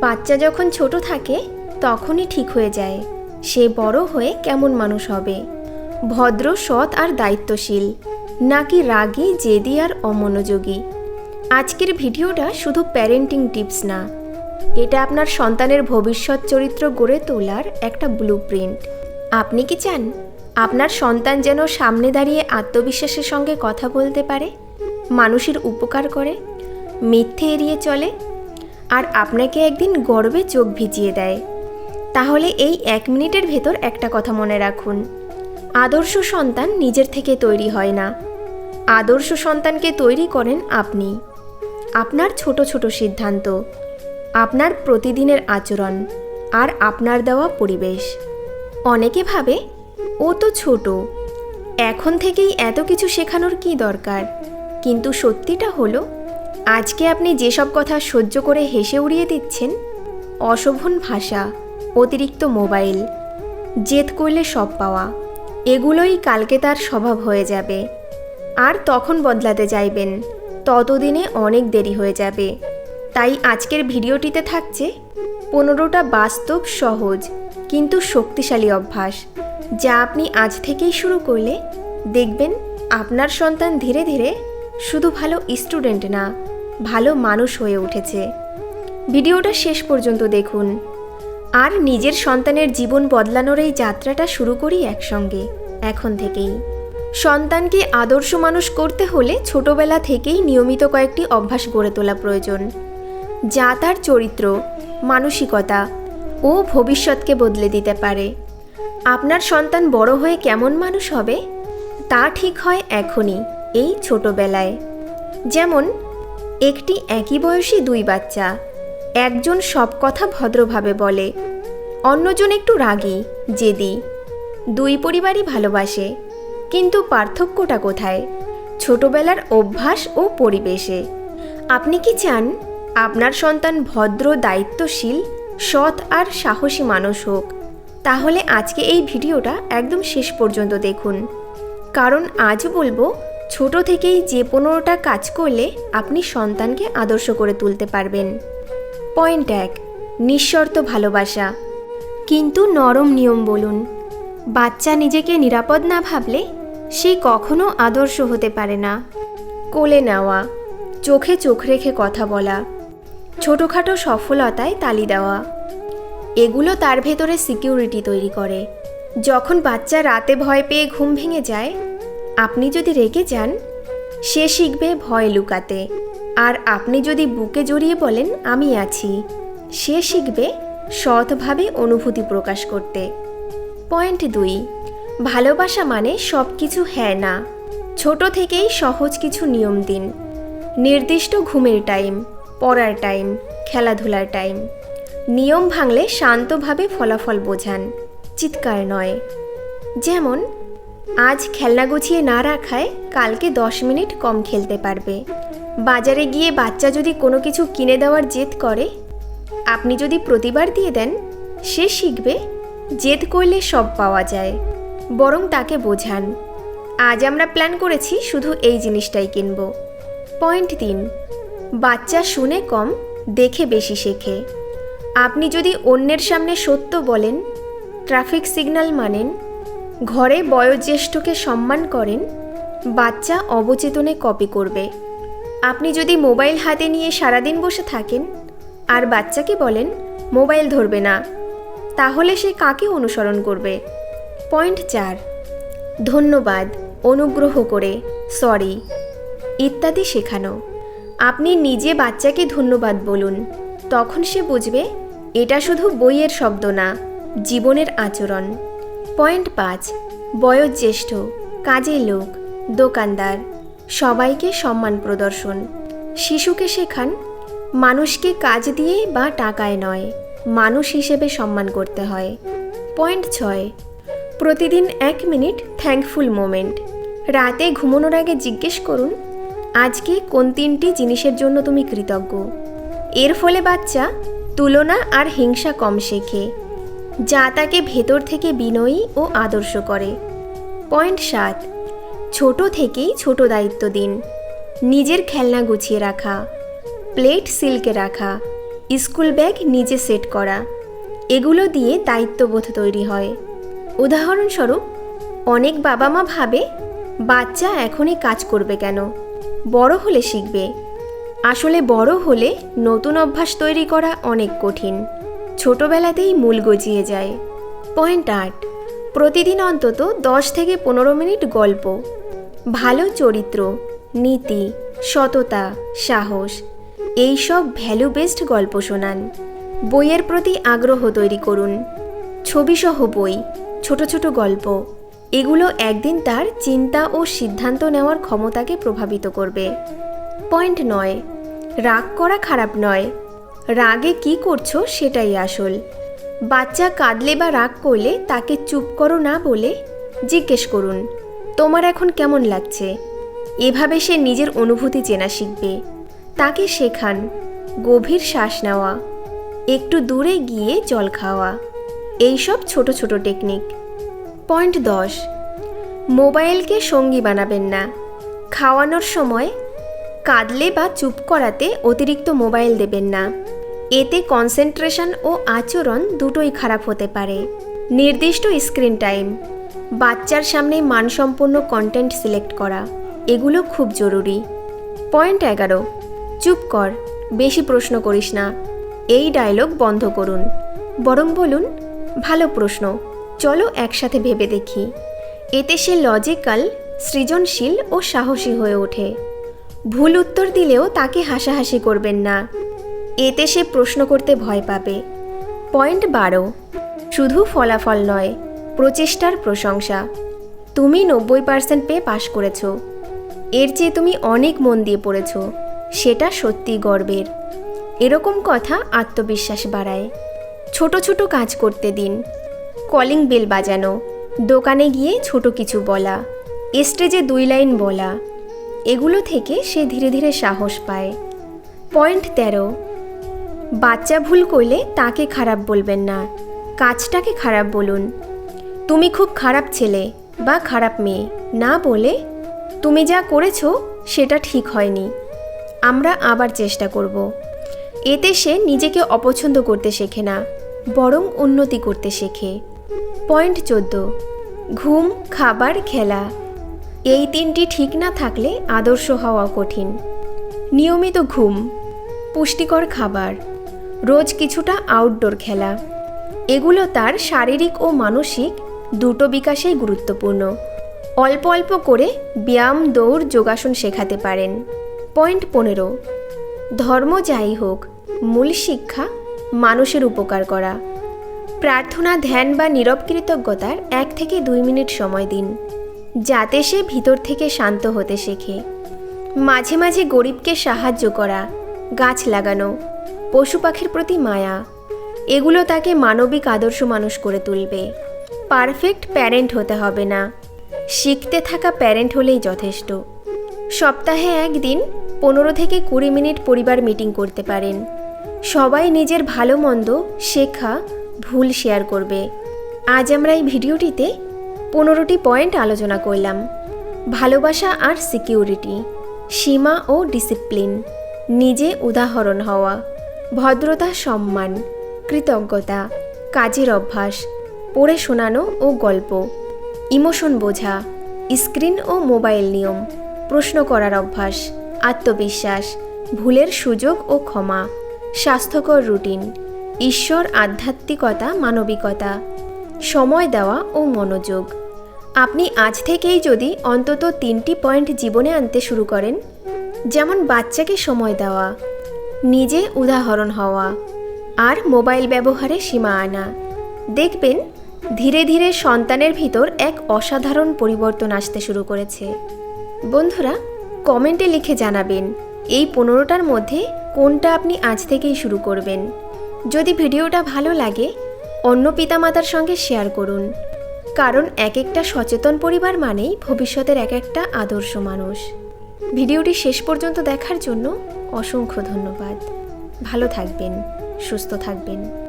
বাচ্চা যখন ছোট থাকে তখনই ঠিক হয়ে যায় সে বড় হয়ে কেমন মানুষ হবে, ভদ্র, সৎ আর দায়িত্বশীল, নাকি রাগী, জেদি আর অমনোযোগী। আজকের ভিডিওটা শুধু প্যারেন্টিং টিপস না, এটা আপনার সন্তানের ভবিষ্যৎ চরিত্র গড়ে তোলার একটা ব্লুপ্রিন্ট। আপনি কি চান আপনার সন্তান যেন সামনে দাঁড়িয়ে আত্মবিশ্বাসের সঙ্গে কথা বলতে পারে, মানুষের উপকার করে, মিথ্যে এড়িয়ে চলে, আর আপনাকে একদিন গর্বে চোখ ভিজিয়ে দেয়? তাহলে এই 1 মিনিটের ভেতর একটা কথা মনে রাখুন, আদর্শ সন্তান নিজের থেকে তৈরি হয় না। আদর্শ সন্তানকে তৈরি করেন আপনি। আপনার ছোট ছোট সিদ্ধান্ত, আপনার প্রতিদিনের আচরণ আর আপনার দেওয়া পরিবেশ। অনেকে ভাবে ও তো ছোট, এখন থেকেই এত কিছু শেখানোর কী দরকার। কিন্তু সত্যিটা হলো, আজকে আপনি যেসব কথা সহ্য করে হেসে উড়িয়ে দিচ্ছেন, অশোভন ভাষা, অতিরিক্ত মোবাইল, জেদ করলে সব পাওয়া, এগুলোই কালকে তার স্বভাব হয়ে যাবে। আর তখন বদলাতে চাইবেন, ততদিনে অনেক দেরি হয়ে যাবে। তাই আজকের ভিডিওটিতে থাকছে 15টা বাস্তব, সহজ কিন্তু শক্তিশালী অভ্যাস, যা আপনি আজ থেকেই শুরু করলে দেখবেন আপনার সন্তান ধীরে ধীরে শুধু ভালো স্টুডেন্ট না, ভালো মানুষ হয়ে উঠেছে। ভিডিওটা শেষ পর্যন্ত দেখুন আর নিজের সন্তানের জীবন বদলানোর এই যাত্রাটা শুরু করি একসঙ্গে, এখন থেকেই। সন্তানকে আদর্শ মানুষ করতে হলে ছোটবেলা থেকেই নিয়মিত কয়েকটি অভ্যাস গড়ে তোলা প্রয়োজন, যা তার চরিত্র, মানসিকতা ও ভবিষ্যৎকে বদলে দিতে পারে। আপনার সন্তান বড় হয়ে কেমন মানুষ হবে তা ঠিক হয় এখনই, এই ছোটবেলায়। যেমন একটি একই বয়সী 2 বাচ্চা, একজন সব কথা ভদ্রভাবে বলে, অন্যজন একটু রাগী, জেদি। 2 পরিবারই ভালোবাসে, কিন্তু পার্থক্যটা কোথায়? ছোটবেলার অভ্যাস ও পরিবেশে। আপনি কি চান আপনার সন্তান ভদ্র, দায়িত্বশীল, সৎ আর সাহসী মানুষ হোক? তাহলে আজকে এই ভিডিওটা একদম শেষ পর্যন্ত দেখুন, কারণ আজ বলবো ছোট থেকেই যে 15টা কাজ করলে আপনি সন্তানকে আদর্শ করে তুলতে পারবেন। পয়েন্ট 1, নিঃশর্ত ভালোবাসা কিন্তু নরম নিয়ম বলুন। বাচ্চা নিজেকে নিরাপদ না ভাবলে সে কখনো আদর্শ হতে পারে না। কোলে নেওয়া, চোখে চোখ রেখে কথা বলা, ছোটোখাটো সফলতায় তালি দেওয়া, এগুলো তার ভেতরে সিকিউরিটি তৈরি করে। যখন বাচ্চা রাতে ভয় পেয়ে ঘুম ভেঙে যায়, আপনি যদি রেগে যান, সে শিখবে ভয় লুকাতে। আর আপনি যদি বুকে জড়িয়ে বলেন আমি আছি, সে শিখবে সৎভাবে অনুভূতি প্রকাশ করতে। পয়েন্ট 2, ভালোবাসা মানে সব কিছু হ্যাঁ না। ছোট থেকেই সহজ কিছু নিয়ম দিন। নির্দিষ্ট ঘুমের টাইম, পড়ার টাইম, খেলাধুলার টাইম। নিয়ম ভাঙলে শান্তভাবে ফলাফল বোঝান, চিৎকার নয়। যেমন আজ খেলনা গুছিয়ে না রাখায় কালকে 10 মিনিট কম খেলতে পারবে। বাজারে গিয়ে বাচ্চা যদি কোনো কিছু কিনে দেওয়ার জেদ করে, আপনি যদি প্রতিবার দিয়ে দেন, সে শিখবে জেদ করলে সব পাওয়া যায়। বরং তাকে বোঝান, আজ আমরা প্ল্যান করেছি শুধু এই জিনিসটাই কিনব। পয়েন্ট 3, বাচ্চা শুনে কম, দেখে বেশি শেখে। আপনি যদি অন্যের সামনে সত্য বলেন, ট্রাফিক সিগন্যাল মানেন, ঘরে বয়োজ্যেষ্ঠকে সম্মান করেন, বাচ্চা অবচেতনে কপি করবে। আপনি যদি মোবাইল হাতে নিয়ে সারাদিন বসে থাকেন আর বাচ্চাকে বলেন মোবাইল ধরবে না, তাহলে সে কাকে অনুসরণ করবে? পয়েন্ট 4, ধন্যবাদ, অনুগ্রহ করে, সরি ইত্যাদি শেখানো। আপনি নিজে বাচ্চাকে ধন্যবাদ বলুন, তখন সে বুঝবে এটা শুধু বইয়ের শব্দ না, জীবনের আচরণ। পয়েন্ট 5, বয়োজ্যেষ্ঠ, কাজের লোক, দোকানদার, সবাইকে সম্মান প্রদর্শন। শিশুকে শেখান মানুষকে কাজ দিয়ে বা টাকায় নয়, মানুষ হিসেবে সম্মান করতে হয়। পয়েন্ট 6, প্রতিদিন 1 মিনিট থ্যাঙ্কফুল মোমেন্ট। রাতে ঘুমানোর আগে জিজ্ঞেস করুন, আজকে কোন 3টি জিনিসের জন্য তুমি কৃতজ্ঞ। এর ফলে বাচ্চা তুলনা আর হিংসা কম শেখে, যা তাকে ভেতর থেকে বিনয়ী ও আদর্শ করে। পয়েন্ট 7, ছোট থেকেই ছোট দায়িত্ব দিন। নিজের খেলনা গুছিয়ে রাখা, প্লেট সিল্কে রাখা, স্কুল ব্যাগ নিজে সেট করা, এগুলো দিয়ে দায়িত্ববোধ তৈরি হয়। উদাহরণস্বরূপ, অনেক বাবা মা ভাবে বাচ্চা এখনই কাজ করবে কেন, বড় হলে শিখবে। আসলে বড় হলে নতুন অভ্যাস তৈরি করা অনেক কঠিন, ছোটবেলাতেই মূল গজিয়ে যায়। পয়েন্ট 8, প্রতিদিন অন্তত 10 থেকে 15 মিনিট গল্প, ভালো চরিত্র, নীতি, সততা, সাহস, এই সব ভ্যালু বেসড গল্প শোনান। বইয়ের প্রতি আগ্রহ তৈরি করুন, ছবিসহ বই, ছোট ছোট গল্প, এগুলো একদিন তার চিন্তা ও সিদ্ধান্ত নেওয়ার ক্ষমতাকে প্রভাবিত করবে। পয়েন্ট 9, রাগ করা খারাপ নয়, রাগে কি করছো সেটাই আসল। বাচ্চা কাঁদলে বা রাগ করলে তাকে চুপ করো না বলে জিজ্ঞেস করুন, তোমার এখন কেমন লাগছে? এভাবে সে নিজের অনুভূতি চেনা শিখবে। তাকে শেখান গভীর শ্বাস নেওয়া, একটু দূরে গিয়ে জল খাওয়া, এইসব ছোট ছোট টেকনিক। পয়েন্ট 10, মোবাইলকে সঙ্গী বানাবেন না। খাওয়ানোর সময় কাঁদলে বা চুপ করাতে অতিরিক্ত মোবাইল দেবেন না, এতে কনসেন্ট্রেশন ও আচরণ দুটোই খারাপ হতে পারে। নির্দিষ্ট স্ক্রিন টাইম, বাচ্চার সামনে মানসম্পন্ন কন্টেন্ট সিলেক্ট করা, এগুলো খুব জরুরি। পয়েন্ট 11, চুপ কর, বেশি প্রশ্ন করিস না, এই ডায়লগ বন্ধ করুন, বরং বলুন, ভালো প্রশ্ন, চলো একসাথে ভেবে দেখি। এতে সে লজিক্যাল, সৃজনশীল ও সাহসী হয়ে ওঠে। ভুল উত্তর দিলেও তাকে হাসাহাসি করবেন না, এতে সে প্রশ্ন করতে ভয় পাবে। পয়েন্ট 12, শুধু ফলাফল নয়, প্রচেষ্টার প্রশংসা। তুমি 90% পেয়ে পাশ করেছ, এর চেয়ে তুমি অনেক মন দিয়ে পড়েছ, সেটা সত্যি গর্বের। এরকম কথা আত্মবিশ্বাস বাড়ায়। ছোট ছোট কাজ করতে দিন, কলিং বেল বাজানো, দোকানে গিয়ে ছোট কিছু বলা, স্টেজে 2 লাইন বলা, এগুলো থেকে সে ধীরে ধীরে সাহস পায়। পয়েন্ট 13, বাচ্চা ভুল করলে তাকে খারাপ বলবেন না, কাজটাকে খারাপ বলুন। তুমি খুব খারাপ ছেলে বা খারাপ মেয়ে না বলে, তুমি যা করেছো সেটা ঠিক হয়নি, আমরা আবার চেষ্টা করব। এতে সে নিজেকে অপছন্দ করতে শেখে না, বরং উন্নতি করতে শেখে। পয়েন্ট 14, ঘুম, খাবার, খেলা, এই 3টি ঠিক না থাকলে আদর্শ হওয়া কঠিন। নিয়মিত ঘুম, পুষ্টিকর খাবার, রোজ কিছুটা আউটডোর খেলা, এগুলো তার শারীরিক ও মানসিক দুটো বিকাশেই গুরুত্বপূর্ণ। অল্প অল্প করে ব্যায়াম, দৌড়, যোগাসন শেখাতে পারেন। পয়েন্ট 15, ধর্ম যাই হোক, মূল শিক্ষা মানুষের উপকার করা। প্রার্থনা, ধ্যান বা নীরব কৃতজ্ঞতার 1 থেকে 2 মিনিট সময় দিন, যাতে সে ভিতর থেকে শান্ত হতে শেখে। মাঝে মাঝে গরিবকে সাহায্য করা, গাছ লাগানো, পশু পাখির প্রতি মায়া, এগুলো তাকে মানবিক আদর্শ মানুষ করে তুলবে। পারফেক্ট প্যারেন্ট হতে হবে না, শিখতে থাকা প্যারেন্ট হলেই যথেষ্ট। সপ্তাহে 1 দিন 15 থেকে 20 মিনিট পরিবার মিটিং করতে পারেন। সবাই নিজের ভালো মন্দ, শেখা, ভুল শেয়ার করবে। আজ আমরা এই ভিডিওটিতে 15টি পয়েন্ট আলোচনা করলাম। ভালোবাসা আর সিকিউরিটি, সীমা ও ডিসিপ্লিন, নিজে উদাহরণ হওয়া, ভদ্রতা, সম্মান, কৃতজ্ঞতা, কাজের অভ্যাস, পড়ে শোনানো ও গল্প, ইমোশন বোঝা, স্ক্রিন ও মোবাইল নিয়ম, প্রশ্ন করার অভ্যাস, আত্মবিশ্বাস, ভুলের সুযোগ ও ক্ষমা, স্বাস্থ্যকর রুটিন, ঈশ্বর, আধ্যাত্মিকতা, মানবিকতা, সময় দেওয়া ও মনোযোগ। আপনি আজ থেকেই যদি অন্তত 3টি পয়েন্ট জীবনে আনতে শুরু করেন, যেমন বাচ্চাকে সময় দেওয়া, নিজে উদাহরণ হওয়া আর মোবাইল ব্যবহারে সীমা আনা, দেখবেন ধীরে ধীরে সন্তানের ভিতর এক অসাধারণ পরিবর্তন আসতে শুরু করেছে। বন্ধুরা, কমেন্টে লিখে জানাবেন এই 15টার মধ্যে কোনটা আপনি আজ থেকেই শুরু করবেন। যদি ভিডিওটা ভালো লাগে, অন্য পিতামাতার সঙ্গে শেয়ার করুন, কারণ এক একটা সচেতন পরিবার মানেই ভবিষ্যতের এক একটা আদর্শ মানুষ। ভিডিওটি শেষ পর্যন্ত দেখার জন্য অসংখ্য ধন্যবাদ। ভালো থাকবেন, সুস্থ থাকবেন।